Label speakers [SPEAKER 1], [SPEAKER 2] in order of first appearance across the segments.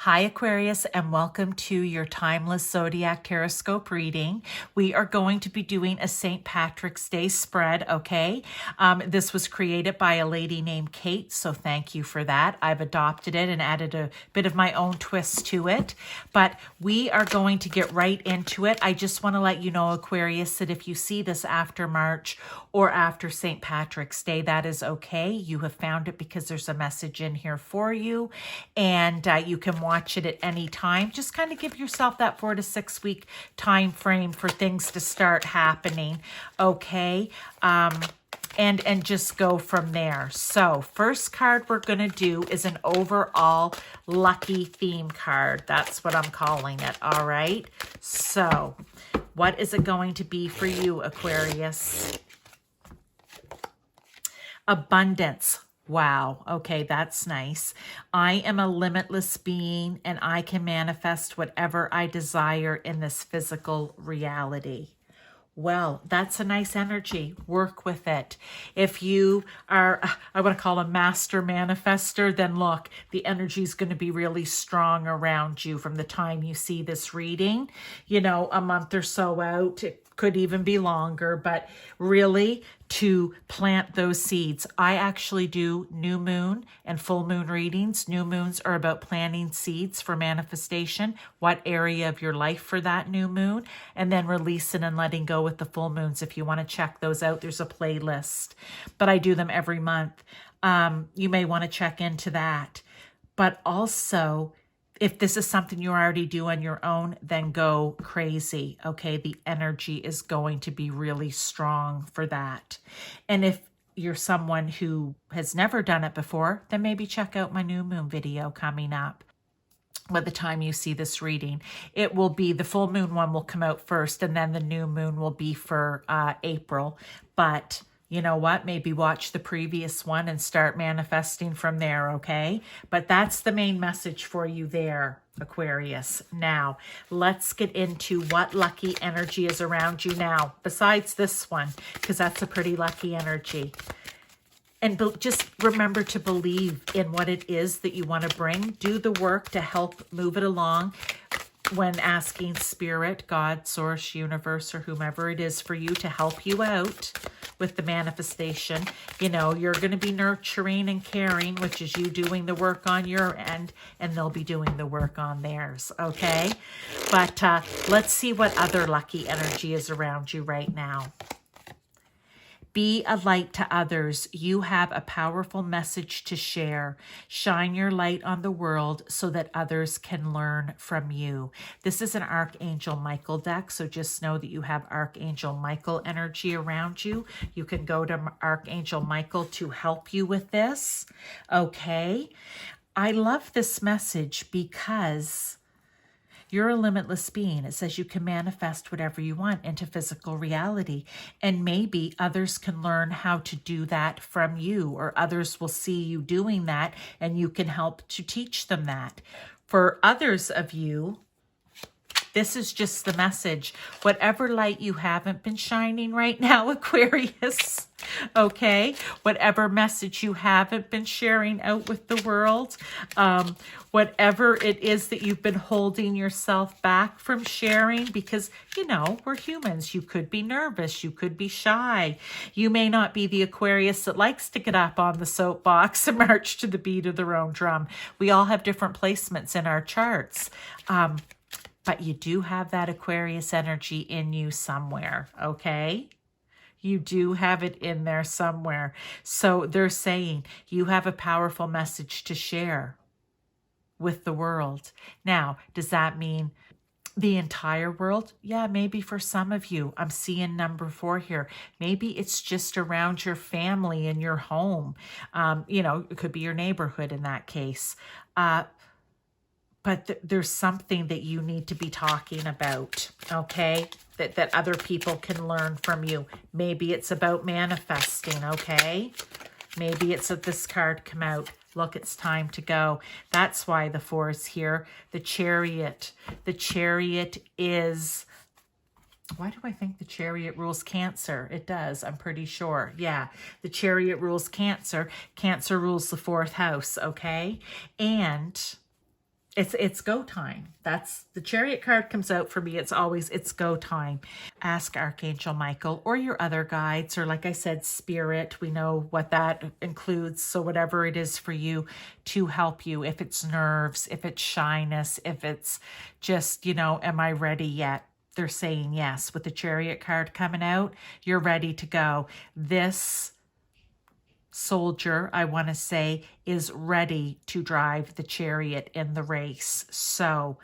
[SPEAKER 1] Hi Aquarius, and welcome to your Timeless Zodiac Teroscope reading. We are going to be doing a St. Patrick's Day spread, okay? This was created by a lady named Kate, so thank you for that. I've adopted it and added a bit of my own twist to it, but we are going to get right into it. I just want to let you know, Aquarius, that if you see this after March or after St. Patrick's Day, that is okay. You have found it because there's a message in here for you, and you can watch it at any time. Just kind of give yourself that 4 to 6 week time frame for things to start happening, okay? And just go from there. So first card we're going to do is an overall lucky theme card. That's what I'm calling it, all right? So what is it going to be for you, Aquarius? Abundance. Wow. Okay, that's nice. I am a limitless being and I can manifest whatever I desire in this physical reality. Well, that's a nice energy. Work with it. If you are, I want to call a master manifester, then look, the energy is going to be really strong around you from the time you see this reading, you know, a month or so out. It could even be longer, but really to plant those seeds. I actually do new moon and full moon readings. New moons are about planting seeds for manifestation, what area of your life for that new moon, and then releasing and letting go with the full moons. If you want to check those out, there's a playlist, but I do them every month. You may want to check into that. But also, if this is something you already do on your own, then go crazy, okay? The energy is going to be really strong for that. And if you're someone who has never done it before, then maybe check out my new moon video coming up. By the time you see this reading, it will be, the full moon one will come out first, and then the new moon will be for April. But you know what? Maybe watch the previous one and start manifesting from there, okay? But that's the main message for you there, Aquarius. Now, let's get into what lucky energy is around you now, besides this one, because that's a pretty lucky energy. And just remember to believe in what it is that you want to bring. Do the work to help move it along when asking Spirit, God, Source, Universe, or whomever it is for you to help you out with the manifestation. You know, you're going to be nurturing and caring, which is you doing the work on your end, and they'll be doing the work on theirs, okay? But let's see what other lucky energy is around you right now. Be a light to others. You have a powerful message to share. Shine your light on the world so that others can learn from you. This is an Archangel Michael deck, so just know that you have Archangel Michael energy around you. You can go to Archangel Michael to help you with this, okay? I love this message because you're a limitless being. It says you can manifest whatever you want into physical reality. And maybe others can learn how to do that from you, or others will see you doing that and you can help to teach them that. For others of you, this is just the message. Whatever light you haven't been shining right now, Aquarius, okay? Whatever message you haven't been sharing out with the world, whatever it is that you've been holding yourself back from sharing, because, you know, we're humans. You could be nervous. You could be shy. You may not be the Aquarius that likes to get up on the soapbox and march to the beat of their own drum. We all have different placements in our charts. But you do have that Aquarius energy in you somewhere, okay? You do have it in there somewhere. So they're saying you have a powerful message to share with the world. Now, does that mean the entire world? Yeah, maybe for some of you. I'm seeing number 4 here. Maybe it's just around your family and your home. You know, it could be your neighborhood in that case. But there's something that you need to be talking about, okay? That other people can learn from you. Maybe it's about manifesting, okay? Maybe it's that this card come out. Look, it's time to go. That's why the 4 is here. The Chariot. The Chariot is... Why do I think the Chariot rules Cancer? It does, I'm pretty sure. Yeah, the Chariot rules Cancer. Cancer rules the 4th house, okay? And It's go time. That's the Chariot card comes out for me. It's go time. Ask Archangel Michael or your other guides, or like I said, Spirit. We know what that includes. So whatever it is for you to help you, if it's nerves, if it's shyness, if it's just, am I ready yet? They're saying yes. With the Chariot card coming out, you're ready to go. This soldier, I want to say, is ready to drive the chariot in the race. So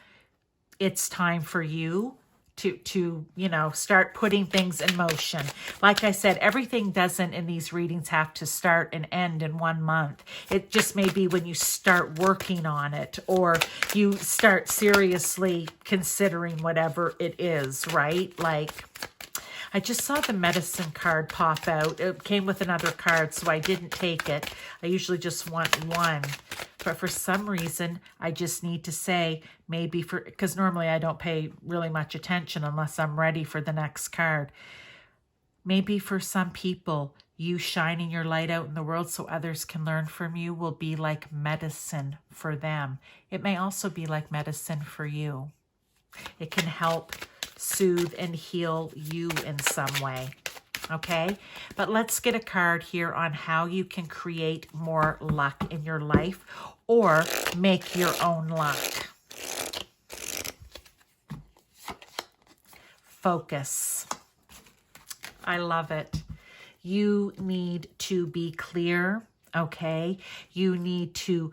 [SPEAKER 1] it's time for you to start putting things in motion. Like I said, everything doesn't in these readings have to start and end in 1 month. It just may be when you start working on it, or you start seriously considering whatever it is, right? Like, I just saw the medicine card pop out. It came with another card, so I didn't take it. I usually just want one. But for some reason, I just need to say, maybe because normally I don't pay really much attention unless I'm ready for the next card. Maybe for some people, you shining your light out in the world so others can learn from you will be like medicine for them. It may also be like medicine for you. It can help soothe and heal you in some way. Okay, but let's get a card here on how you can create more luck in your life or make your own luck. Focus. I love it. You need to be clear, okay? You need to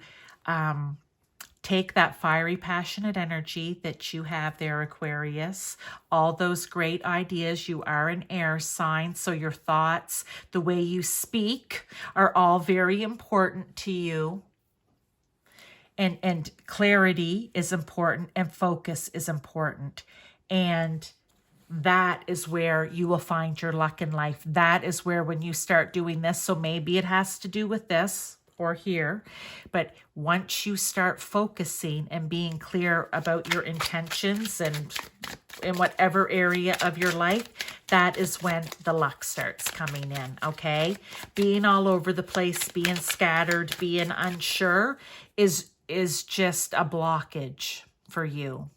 [SPEAKER 1] take that fiery, passionate energy that you have there, Aquarius, all those great ideas. You are an air sign, so your thoughts, the way you speak are all very important to you. And clarity is important, and focus is important. And that is where you will find your luck in life. That is where when you start doing this, so maybe it has to do with this or here, but once you start focusing and being clear about your intentions and in whatever area of your life, that is when the luck starts coming in, okay? Being all over the place, being scattered, being unsure is just a blockage for you.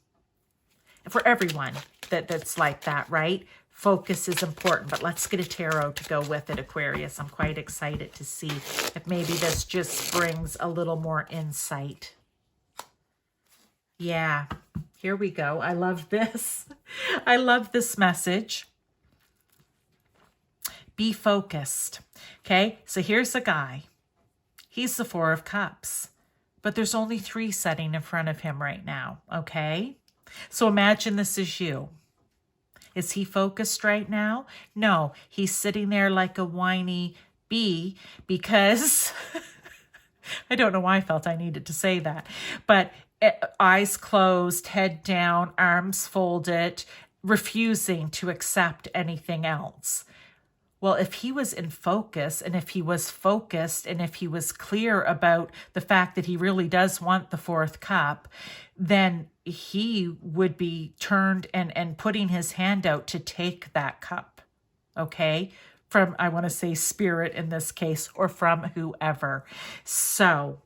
[SPEAKER 1] For everyone that's like that, right? Focus is important, but let's get a tarot to go with it, Aquarius. I'm quite excited to see if maybe this just brings a little more insight. Yeah, here we go. I love this. I love this message. Be focused. Okay, so here's a guy. He's the Four of Cups, but there's only 3 sitting in front of him right now, okay? So imagine this is you. Is he focused right now? No, he's sitting there like a whiny bee because I don't know why I felt I needed to say that, but eyes closed, head down, arms folded, refusing to accept anything else. Well, if he was in focus, and if he was focused, and if he was clear about the fact that he really does want the 4th cup, then he would be turned and putting his hand out to take that cup, okay? From, I want to say spirit in this case, or from whoever. So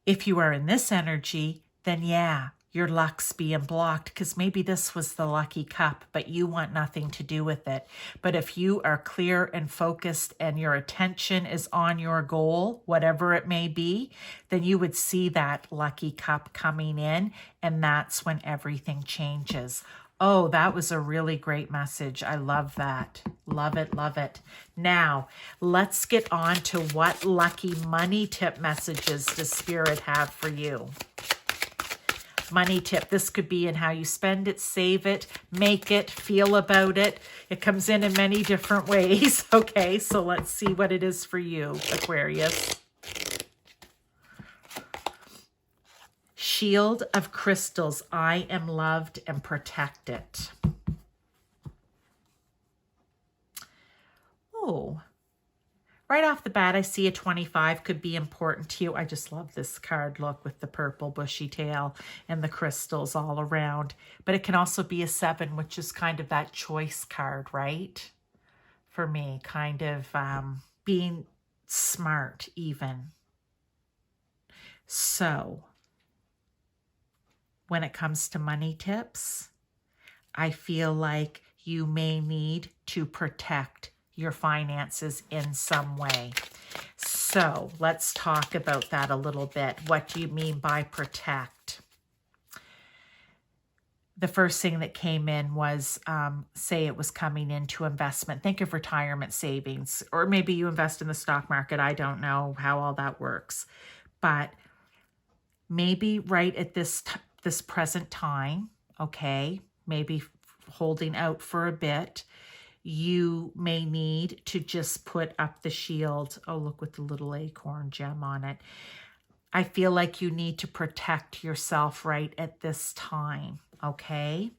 [SPEAKER 1] if you are in this energy, then yeah, your luck's being blocked because maybe this was the lucky cup, but you want nothing to do with it. But if you are clear and focused and your attention is on your goal, whatever it may be, then you would see that lucky cup coming in, and that's when everything changes. Oh, that was a really great message. I love that. Love it, love it. Now, let's get on to what lucky money tip messages does Spirit have for you. Money tip. This could be in how you spend it, save it, make it, feel about it. It comes in many different ways. Okay, so let's see what it is for you, Aquarius. Shield of crystals. I am loved and protected. Oh, right off the bat, I see a 25 could be important to you. I just love this card, look, with the purple bushy tail and the crystals all around. But it can also be a 7, which is kind of that choice card, right? For me, kind of being smart even. So when it comes to money tips, I feel like you may need to protect your finances in some way. So let's talk about that a little bit. What do you mean by protect? The first thing that came in was, say it was coming into investment. Think of retirement savings, or maybe you invest in the stock market. I don't know how all that works, but maybe right at this present time, okay, maybe holding out for a bit, you may need to just put up the shield. Oh, look with the little acorn gem on it. I feel like you need to protect yourself right at this time, okay?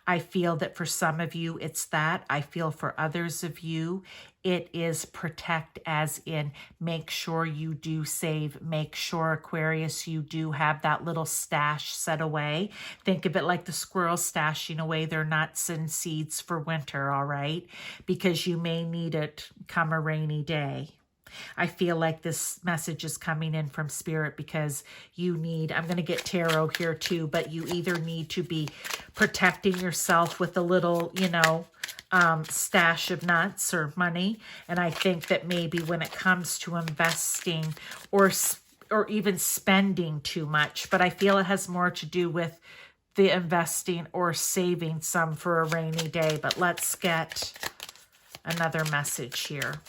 [SPEAKER 1] I feel that for some of you, it's that. I feel for others of you, it is protect as in make sure you do save. Make sure, Aquarius, you do have that little stash set away. Think of it like the squirrels stashing away their nuts and seeds for winter, all right? Because you may need it come a rainy day. I feel like this message is coming in from Spirit because you need, I'm going to get tarot here too, but you either need to be protecting yourself with a little, stash of nuts or money. And I think that maybe when it comes to investing or even spending too much, but I feel it has more to do with the investing or saving some for a rainy day. But let's get another message here.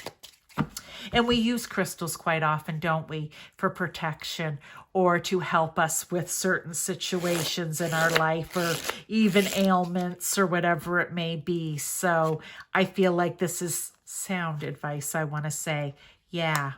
[SPEAKER 1] And we use crystals quite often, don't we, for protection or to help us with certain situations in our life or even ailments or whatever it may be. So I feel like this is sound advice, I want to say. Yeah.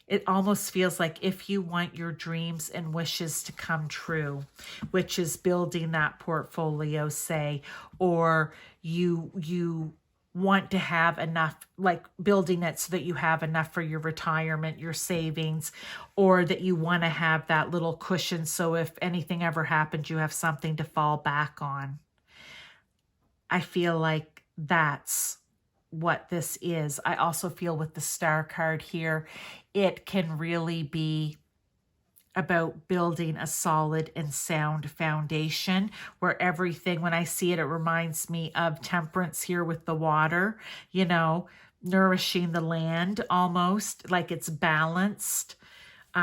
[SPEAKER 1] It almost feels like if you want your dreams and wishes to come true, which is building that portfolio, say, or you want to have enough, like building it so that you have enough for your retirement, your savings, or that you want to have that little cushion so if anything ever happened, you have something to fall back on. I feel like that's what this is. I also feel with the Star card here, it can really be about building a solid and sound foundation where everything, when I see it, it reminds me of temperance here with the water, nourishing the land almost like it's balanced. We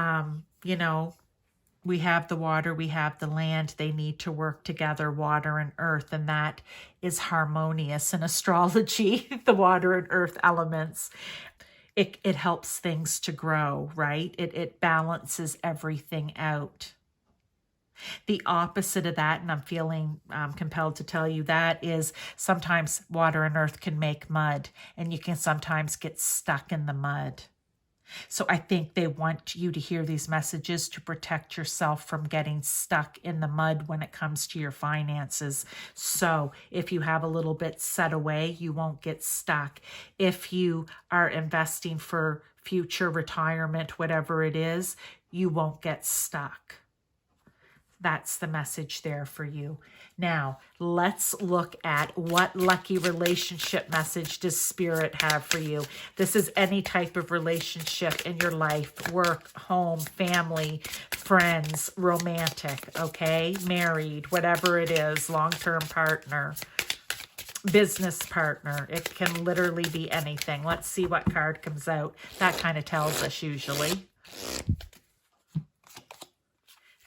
[SPEAKER 1] have the water, we have the land, they need to work together, water and earth, and that is harmonious in astrology, the water and earth elements. It helps things to grow, right? It balances everything out. The opposite of that, and I'm feeling compelled to tell you that, is sometimes water and earth can make mud, and you can sometimes get stuck in the mud. So I think they want you to hear these messages to protect yourself from getting stuck in the mud when it comes to your finances. So if you have a little bit set away, you won't get stuck. If you are investing for future retirement, whatever it is, you won't get stuck. That's the message there for you. Now, let's look at what lucky relationship message does Spirit have for you. This is any type of relationship in your life, work, home, family, friends, romantic, okay? Married, whatever it is, long-term partner, business partner. It can literally be anything. Let's see what card comes out. That kind of tells us usually.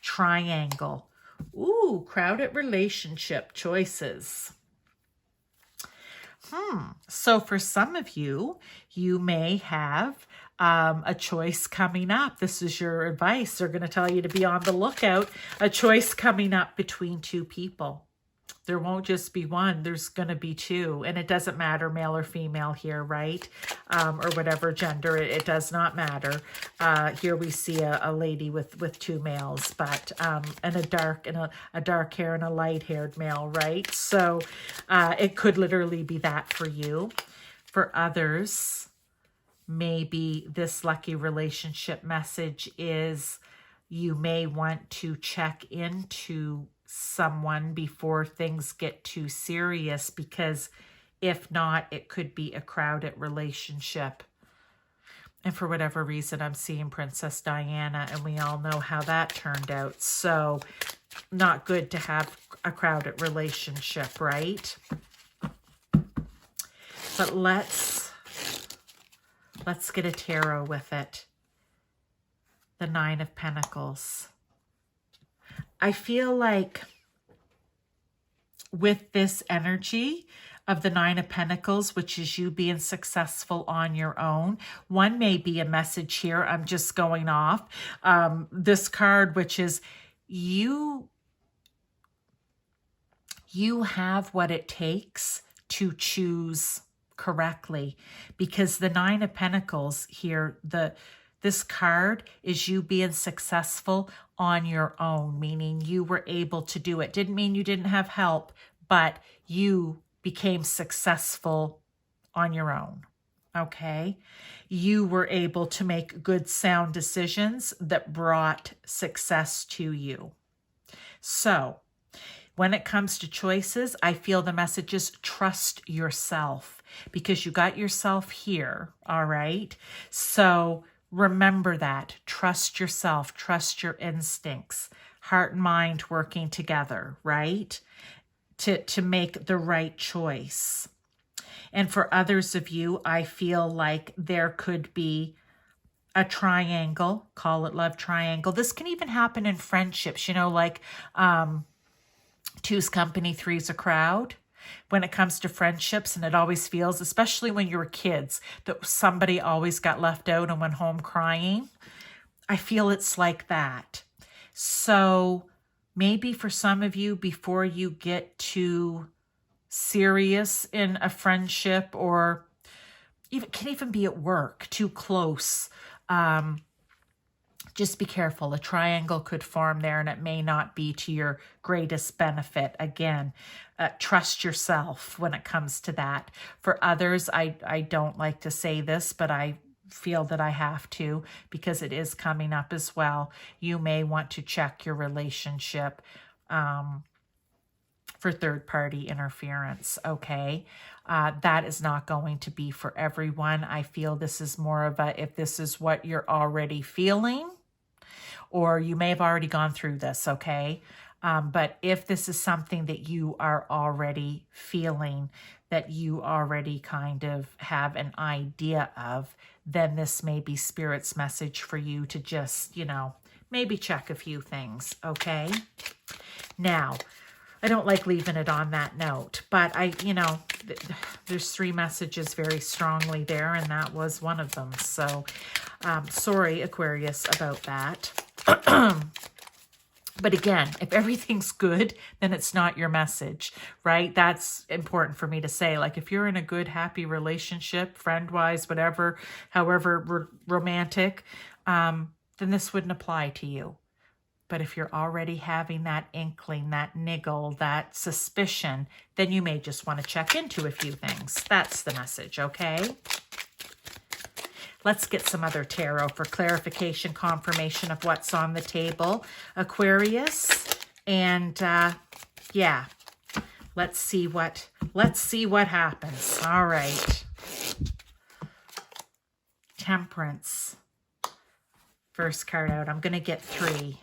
[SPEAKER 1] Triangle. Ooh, crowded relationship choices. So for some of you, you may have a choice coming up. This is your advice. They're going to tell you to be on the lookout. A choice coming up between two people. There won't just be one. There's going to be two. And it doesn't matter male or female here, right? Or whatever gender. It does not matter. Here we see a lady with two males, but and a dark hair and a light haired male, right? So it could literally be that for you. For others, maybe this lucky relationship message is you may want to check into someone before things get too serious, because if not, it could be a crowded relationship. And for whatever reason, I'm seeing Princess Diana, and we all know how that turned out. So not good to have a crowded relationship, right? But let's get a tarot with it. The Nine of Pentacles. I feel like with this energy of the Nine of Pentacles, which is you being successful on your own, one may be a message here. I'm just going off. This card, which is you have what it takes to choose correctly, because the Nine of Pentacles here, this card is you being successful on your own, meaning you were able to do it. Didn't mean you didn't have help, but you became successful on your own, okay? You were able to make good, sound decisions that brought success to you. So when it comes to choices, I feel the message is trust yourself, because you got yourself here, all right? So remember that. Trust yourself. Trust your instincts. Heart and mind working together, right? To make the right choice. And for others of you, I feel like there could be a triangle. Call it love triangle. This can even happen in friendships, you know, like two's company, three's a crowd. When it comes to friendships, and it always feels, especially when you were kids, that somebody always got left out and went home crying. I feel it's like that. So maybe for some of you, before you get too serious in a friendship, or even can even be at work, too close, just be careful. A triangle could form there, and it may not be to your greatest benefit. Again, trust yourself when it comes to that. For others, I don't like to say this, but I feel that I have to, because it is coming up as well. You may want to check your relationship for third-party interference, okay? That is not going to be for everyone. I feel this is more of a, if this is what you're already feeling, or you may have already gone through this, okay? But if this is something that you are already feeling, that you already kind of have an idea of, then this may be Spirit's message for you to just, you know, maybe check a few things, okay? Now, I don't like leaving it on that note, but there's three messages very strongly there, and that was one of them. So, sorry, Aquarius, about that. But again, if everything's good, then it's not your message, right? That's important for me to say. Like, if you're in a good, happy relationship, friend-wise, whatever, however romantic, then this wouldn't apply to you. But if you're already having that inkling, that niggle, that suspicion, then you may just want to check into a few things. That's the message, okay? Let's get some other tarot for clarification, confirmation of what's on the table, Aquarius. And yeah, let's see what happens. All right. Temperance. First card out. I'm going to get three.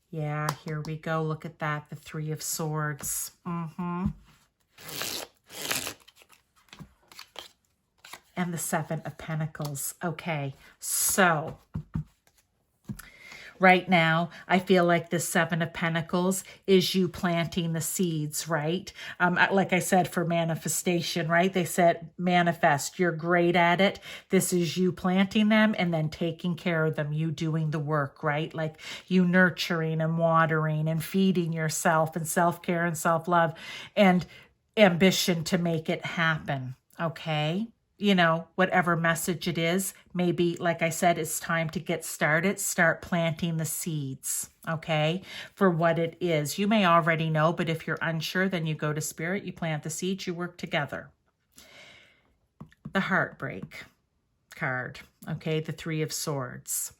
[SPEAKER 1] Yeah, here we go. Look at that. The Three of Swords. And the Seven of Pentacles. Okay, so right now, I feel like the Seven of Pentacles is you planting the seeds, right? Like I said, for manifestation, right? They said manifest. You're great at it. This is you planting them and then taking care of them, you doing the work, right? Like you nurturing and watering and feeding yourself, and self-care and self-love and ambition to make it happen, okay? You know, whatever message it is, maybe, like I said, it's time to get started. Start planting the seeds, okay, for what it is. You may already know, but if you're unsure, then you go to Spirit, you plant the seeds, you work together. The Heartbreak card, okay, the Three of Swords.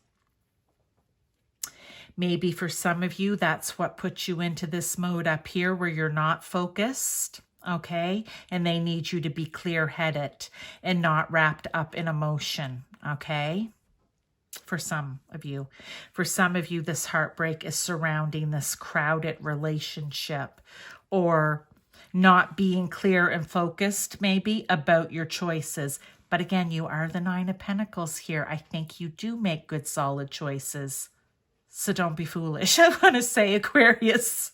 [SPEAKER 1] Maybe for some of you, that's what puts you into this mode up here where you're not focused, okay? And they need you to be clear-headed and not wrapped up in emotion, okay? For some of you. For some of you, this heartbreak is surrounding this crowded relationship or not being clear and focused maybe about your choices. But again, you are the Nine of Pentacles here. I think you do make good, solid choices. So don't be foolish. I want to say, Aquarius,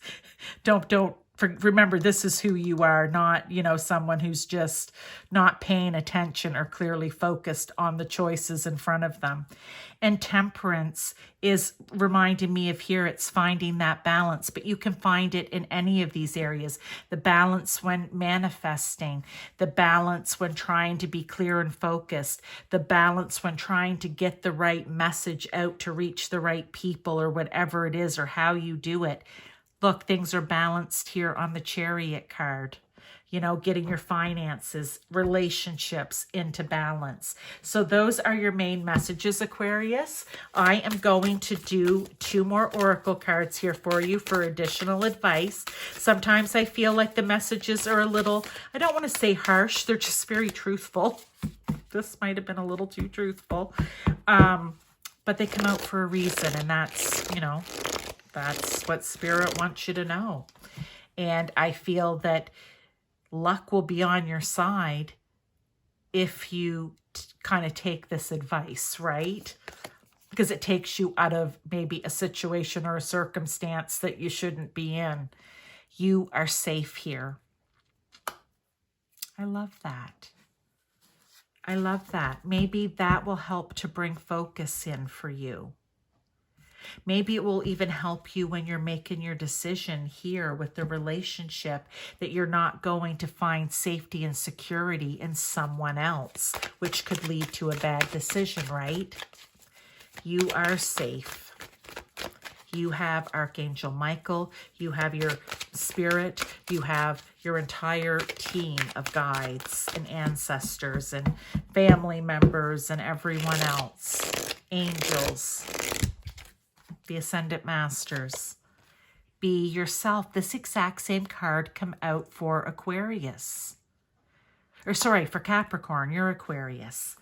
[SPEAKER 1] remember, this is who you are, not, someone who's just not paying attention or clearly focused on the choices in front of them. And Temperance is reminding me of here, it's finding that balance, but you can find it in any of these areas. The balance when manifesting, the balance when trying to be clear and focused, the balance when trying to get the right message out to reach the right people or whatever it is or how you do it. Look, things are balanced here on the Chariot card. Getting your finances, relationships into balance. So those are your main messages, Aquarius. I am going to do 2 more oracle cards here for you for additional advice. Sometimes I feel like the messages are a little, I don't want to say harsh, they're just very truthful. This might have been a little too truthful. But they come out for a reason, and that's, that's what Spirit wants you to know. And I feel that luck will be on your side if you kind of take this advice, right? Because it takes you out of maybe a situation or a circumstance that you shouldn't be in. You are safe here. I love that. I love that. Maybe that will help to bring focus in for you. Maybe it will even help you when you're making your decision here with the relationship that you're not going to find safety and security in someone else, which could lead to a bad decision, right? You are safe. You have Archangel Michael, you have your Spirit, you have your entire team of guides and ancestors and family members and everyone else, angels, the Ascendant Masters. Be yourself. This exact same card come out for Aquarius. Or sorry, for Capricorn, you're Aquarius.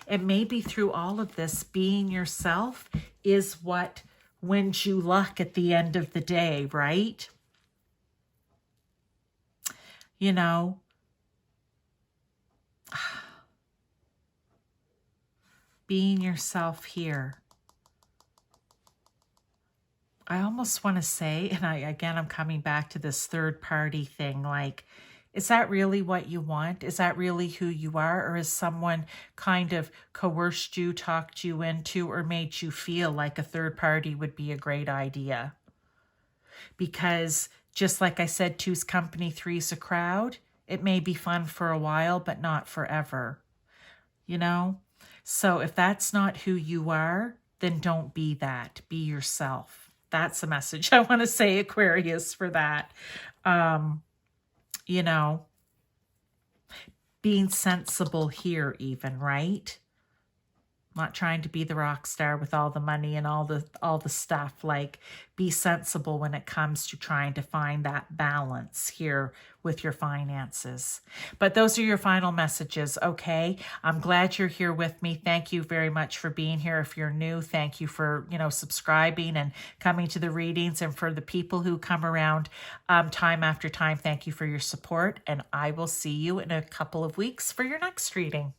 [SPEAKER 1] And maybe through all of this, being yourself is what wins you luck at the end of the day, right? Being yourself here. I almost want to say, and I'm coming back to this third party thing, like, is that really what you want? Is that really who you are? Or is someone kind of coerced you, talked you into, or made you feel like a third party would be a great idea? Because just like I said, two's company, three's a crowd. It may be fun for a while, but not forever. So if that's not who you are, then don't be that. Be yourself. That's a message I want to say, Aquarius, for that. Being sensible here even, right? Not trying to be the rock star with all the money and all the stuff. Like, be sensible when it comes to trying to find that balance here with your finances. But those are your final messages, okay? I'm glad you're here with me. Thank you very much for being here. If you're new, thank you for, subscribing and coming to the readings. And for the people who come around time after time, thank you for your support. And I will see you in a couple of weeks for your next reading.